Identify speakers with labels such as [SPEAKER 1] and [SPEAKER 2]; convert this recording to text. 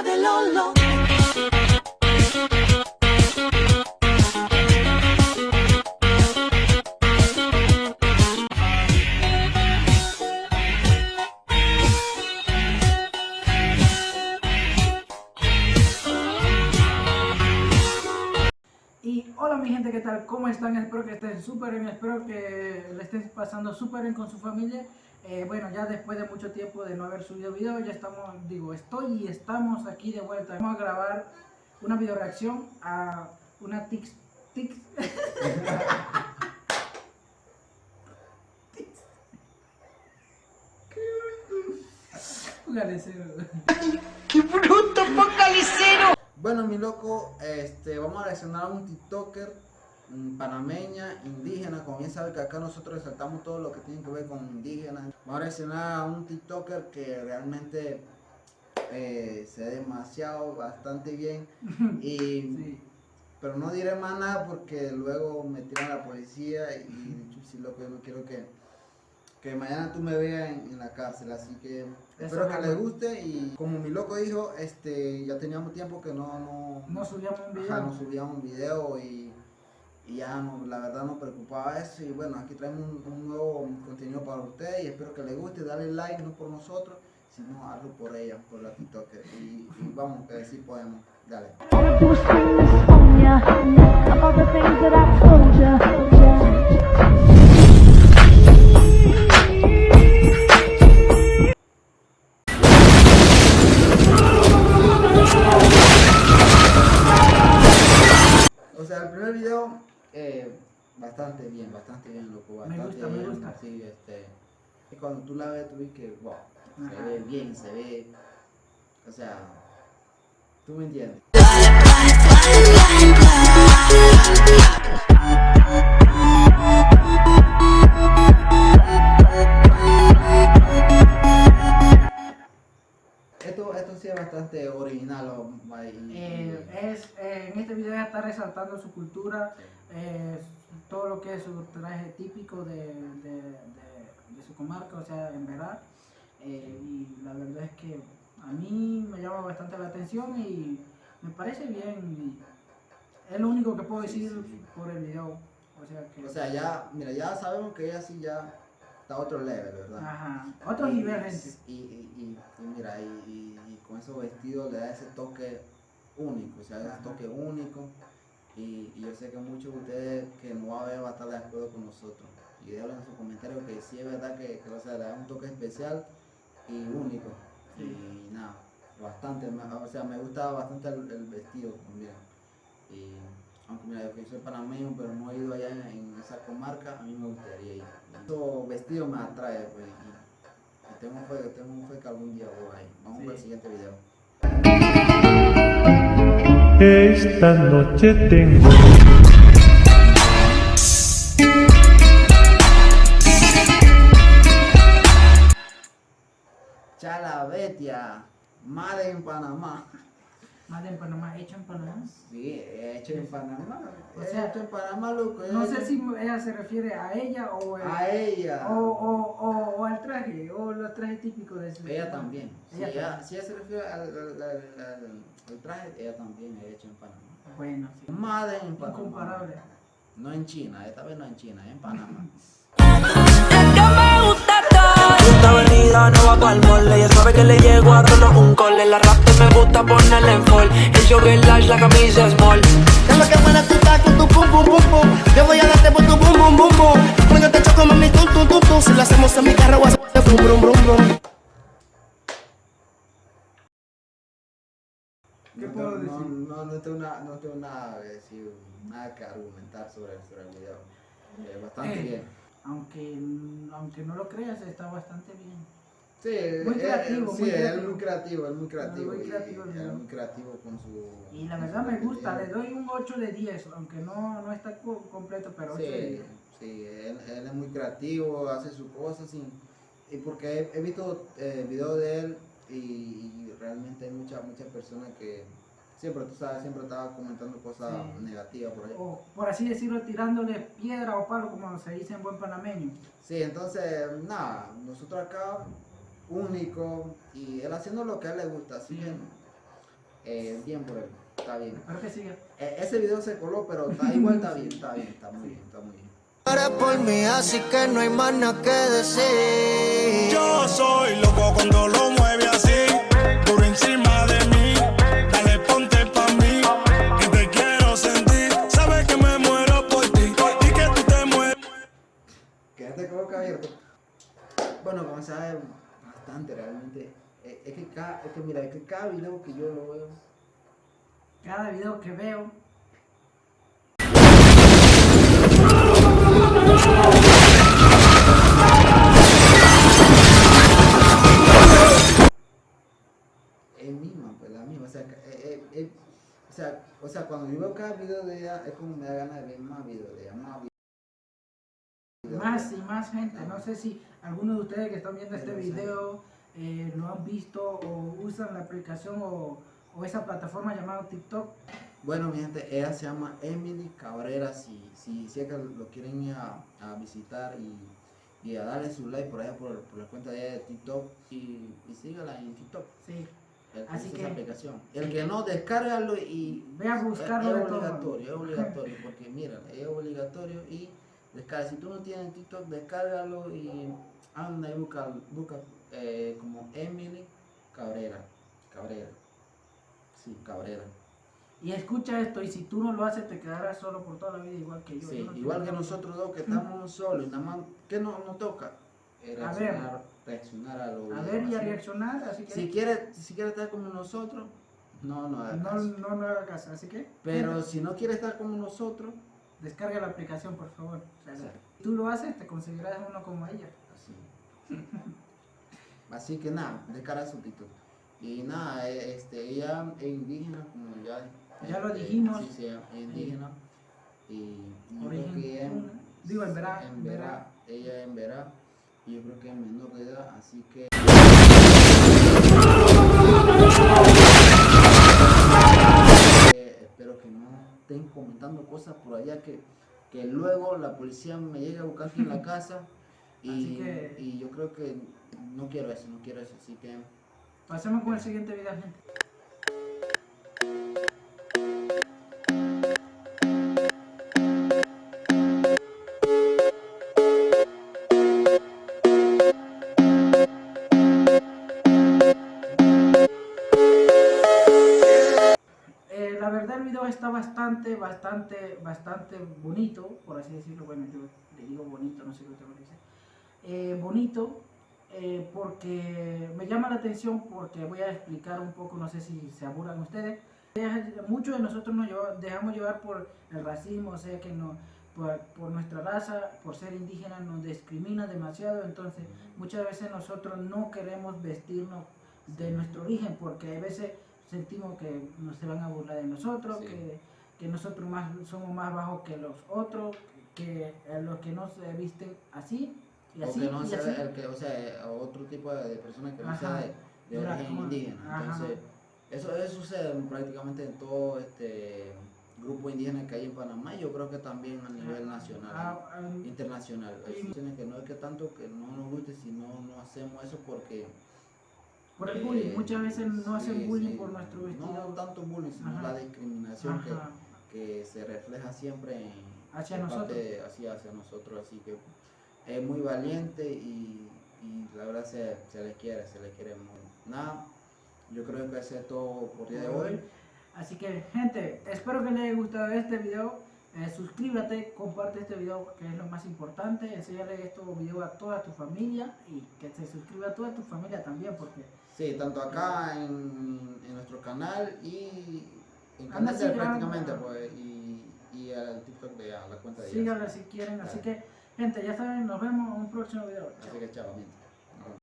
[SPEAKER 1] la de Lolo.
[SPEAKER 2] Y hola mi gente, ¿qué tal? ¿Cómo están? Espero que estén súper bien, espero que le estén pasando súper bien con su familia. Bueno, ya después de mucho tiempo de no haber subido video, ya estamos aquí de vuelta. Vamos a grabar una video reacción a una tics. Focalicero.
[SPEAKER 3] ¡Qué bruto, focalicero!
[SPEAKER 4] Bueno, mi loco, vamos a reaccionar a un TikToker panameña, indígena. Como bien sabe que acá nosotros resaltamos todo lo que tiene que ver con indígenas. Vamos a reaccionar a un TikToker que realmente se ve demasiado, bastante bien. Y,
[SPEAKER 2] Sí.
[SPEAKER 4] pero no diré más nada porque luego me tiran a la policía y si loco, yo no quiero que mañana tú me veas en la cárcel, así que espero que les guste. Y como mi loco dijo, ya teníamos tiempo que no
[SPEAKER 2] subíamos un video.
[SPEAKER 4] ajá, no subíamos un video y ya no, la verdad nos preocupaba eso. Y bueno, aquí traemos un nuevo contenido para ustedes y espero que les guste. Dale like, no por nosotros, sino hazlo por ella, por la TikToker. Y vamos, que sí podemos. Dale. O sea, el primer video, bastante bien, loco, bastante
[SPEAKER 2] Me
[SPEAKER 4] bien.
[SPEAKER 2] gusta.
[SPEAKER 4] Sí, y cuando tú la ves, tú ves que, wow, se ve bien, se ve, o sea, tú me entiendes. Esto sí es bastante original.
[SPEAKER 2] En este video ella está resaltando su cultura, todo lo que es su traje típico de su comarca, o sea, en Verá. Y la verdad es que a mí me llama bastante la atención y me parece bien. Y es lo único que puedo decir por el video.
[SPEAKER 4] O sea, ya, mira, ya sabemos que ella sí ya está a otro level, ¿verdad?
[SPEAKER 2] Ajá, otro nivel, gente.
[SPEAKER 4] Y mira, y con esos vestidos le da ese toque único, o sea, ese toque único. Y yo sé que muchos de ustedes que no va a ver va a estar de acuerdo con nosotros. Y déjenlo en sus comentarios que sí es verdad que o sea, le da un toque especial y único.
[SPEAKER 2] Sí.
[SPEAKER 4] Y nada, bastante, o sea, me gusta bastante el vestido también. Y aunque mira, yo que soy panameño, pero no he ido allá en esa comarca, a mí me gustaría ir. Esos vestidos me atrae, pues, y tengo fe que algún día voy ahí. Vamos con el siguiente video.
[SPEAKER 5] Esta noche tengo
[SPEAKER 4] Chalabetia, madre en Panamá.
[SPEAKER 2] Más en Panamá, hecho en Panamá.
[SPEAKER 4] Sí, hecho en Panamá.
[SPEAKER 2] O sea,
[SPEAKER 4] hecho en Panamá, loco.
[SPEAKER 2] No sé si ella se refiere a ella o
[SPEAKER 4] a ella.
[SPEAKER 2] O al traje, o los trajes típicos de ese.
[SPEAKER 4] Ella también. Si ella se refiere al traje, ella también es hecha en Panamá.
[SPEAKER 2] Bueno, sí.
[SPEAKER 4] Madre en Panamá.
[SPEAKER 2] Incomparable.
[SPEAKER 4] No en China, esta vez no en China, en Panamá.
[SPEAKER 1] Esta avenida no va pa'l mole. Ella sabe que le llego a solo un cole. La rapta me gusta ponerle en fall. El jogger large, la camisa small.
[SPEAKER 3] Es lo que buena tú estás con tu pum pum pum pum. Yo voy a darte por tu bum bum bum bum. Cuando te choco mami tum tum tum tum. Si lo hacemos en mi carro voy a hacer brum brum brum brum.
[SPEAKER 2] ¿Qué puedo decir?
[SPEAKER 4] No tengo nada que decir, nada que argumentar sobre el video. Bastante bien.
[SPEAKER 2] Aunque no lo creas, está bastante bien.
[SPEAKER 4] Sí,
[SPEAKER 2] Muy creativo,
[SPEAKER 4] sí,
[SPEAKER 2] muy
[SPEAKER 4] es
[SPEAKER 2] creativo.
[SPEAKER 4] muy creativo, es muy creativo.
[SPEAKER 2] Muy creativo el
[SPEAKER 4] y
[SPEAKER 2] video.
[SPEAKER 4] es muy creativo con su...
[SPEAKER 2] Y la verdad me gusta, le doy un 8 de 10, aunque no está completo, pero 8 de 10.
[SPEAKER 4] Sí, él es muy creativo, hace sus cosas y porque he visto videos de él y realmente hay muchas personas que siempre, tú sabes, siempre estaba comentando cosas negativas por ahí.
[SPEAKER 2] O por así decirlo, tirándole piedra o palo, como se dice en buen panameño.
[SPEAKER 4] Sí, entonces, nada, nosotros acá, único, y él haciendo lo que a él le gusta, así que Bien por él, está bien.
[SPEAKER 2] Espero que siga.
[SPEAKER 4] Ese video se coló, pero igual está bien, está muy bien, está muy bien.
[SPEAKER 3] Eres por mí, así que no hay más nada que decir.
[SPEAKER 6] Yo soy loco cuando lo mueve así, por encima de mí. Dale, ponte pa' mí, que te quiero sentir. Sabes que me muero por ti y que tú te mueres.
[SPEAKER 4] Quédate con boca abierta. Bueno, como sabes, bastante realmente. Es que mira, es que cada video que yo lo veo.
[SPEAKER 2] Cada video que veo,
[SPEAKER 4] Es misma, pues la misma. O sea, cuando yo veo cada video de ella, es como me da ganas de ver más videos de ella, más videos.
[SPEAKER 2] más y más gente. No sé si algunos de ustedes que están viendo este video lo han visto o usan la aplicación o esa plataforma llamada TikTok.
[SPEAKER 4] Bueno, mi gente, ella se llama Emily Cabrera. Si es que lo quieren ir a visitar y a darle su like por allá por la cuenta de ella de TikTok y sígala en TikTok.
[SPEAKER 2] Sí.
[SPEAKER 4] Así
[SPEAKER 2] Así
[SPEAKER 4] que
[SPEAKER 2] que-
[SPEAKER 4] esa aplicación. El que no, descárgalo y
[SPEAKER 2] Ve a buscarlo de
[SPEAKER 4] es
[SPEAKER 2] todo.
[SPEAKER 4] obligatorio, porque mira, es obligatorio y descarga. Si tú no tienes TikTok, descárgalo y anda y busca como Emily Cabrera. Sí, Cabrera.
[SPEAKER 2] Y escucha esto, y si tú no lo haces te quedarás solo por toda la vida igual que yo.
[SPEAKER 4] Sí,
[SPEAKER 2] Yo no
[SPEAKER 4] igual que
[SPEAKER 2] quiero-
[SPEAKER 4] nosotros dos que estamos solos y nada más, ¿qué nos toca?
[SPEAKER 2] A ver.
[SPEAKER 4] Reaccionar a lo
[SPEAKER 2] A ver y a
[SPEAKER 4] así.
[SPEAKER 2] reaccionar, así que
[SPEAKER 4] Si quiere estar como nosotros, no haga caso.
[SPEAKER 2] no haga caso, así que
[SPEAKER 4] Pero si no quiere estar como nosotros,
[SPEAKER 2] descarga la aplicación por favor. O sea,
[SPEAKER 4] Sí.
[SPEAKER 2] si tú lo haces te conseguirás uno como ella.
[SPEAKER 4] así. Así que nada, descarga su TikTok. Y nada, ella es indígena, como
[SPEAKER 2] Ya lo dijimos.
[SPEAKER 4] Sí, sí, es indígena. Y yo
[SPEAKER 2] Origen
[SPEAKER 4] creo que ella,
[SPEAKER 2] Puna. Digo, en Verá,
[SPEAKER 4] en
[SPEAKER 2] en
[SPEAKER 4] Verá,
[SPEAKER 2] Verá.
[SPEAKER 4] ella es en Verá. Y yo creo que es menor de edad, así que espero que no estén comentando cosas por allá que luego la policía me llegue a buscar aquí en la casa
[SPEAKER 2] Así que-
[SPEAKER 4] y yo creo que no quiero eso, así que
[SPEAKER 2] Pasemos con el siguiente video, gente. La verdad el video está bastante bonito, por así decirlo. Bueno, yo le digo bonito, no sé qué usted dice. Bonito, porque me llama la atención, porque voy a explicar un poco, no sé si se aburran ustedes. Muchos de nosotros nos dejamos llevar por el racismo, o sea que por nuestra raza, por ser indígena nos discrimina demasiado, entonces muchas veces nosotros no queremos vestirnos de nuestro origen, porque a veces sentimos que se van a burlar de nosotros,
[SPEAKER 4] Sí.
[SPEAKER 2] que nosotros somos más bajos que los otros, que los que no se visten así, y
[SPEAKER 4] o
[SPEAKER 2] así,
[SPEAKER 4] que no
[SPEAKER 2] y
[SPEAKER 4] sea
[SPEAKER 2] así.
[SPEAKER 4] o sea, otro tipo de persona que no
[SPEAKER 2] Ajá.
[SPEAKER 4] sea de origen
[SPEAKER 2] Como-
[SPEAKER 4] indígena.
[SPEAKER 2] ajá.
[SPEAKER 4] Entonces, eso sucede prácticamente en todo grupo indígena que hay en Panamá, y yo creo que también a nivel nacional, internacional. Hay situaciones que no es que tanto que no nos guste, sino no hacemos eso porque
[SPEAKER 2] por el bullying, muchas veces no hacen
[SPEAKER 4] sí,
[SPEAKER 2] bullying
[SPEAKER 4] sí,
[SPEAKER 2] por nuestro vestido.
[SPEAKER 4] no tanto bullying, sino
[SPEAKER 2] Ajá.
[SPEAKER 4] la discriminación
[SPEAKER 2] Ajá.
[SPEAKER 4] que se refleja siempre
[SPEAKER 2] Hacia
[SPEAKER 4] de
[SPEAKER 2] nosotros.
[SPEAKER 4] parte hacia nosotros, así que es muy valiente y la verdad se les quiere mucho. Nada, yo creo que ese es todo por día de hoy.
[SPEAKER 2] Así que, gente, espero que les haya gustado este video. Suscríbete, comparte este video, que es lo más importante. Enséñale este video a toda tu familia y que se suscriba a toda tu familia también, porque
[SPEAKER 4] Sí, tanto acá en nuestro canal y en
[SPEAKER 2] Anda,
[SPEAKER 4] canal de él
[SPEAKER 2] síganlo.
[SPEAKER 4] prácticamente, pues, y al TikTok de la cuenta de ella.
[SPEAKER 2] síganle si quieren. Así que, gente, ya saben, nos vemos en un próximo video. Chao.
[SPEAKER 4] Así que chao, amigos.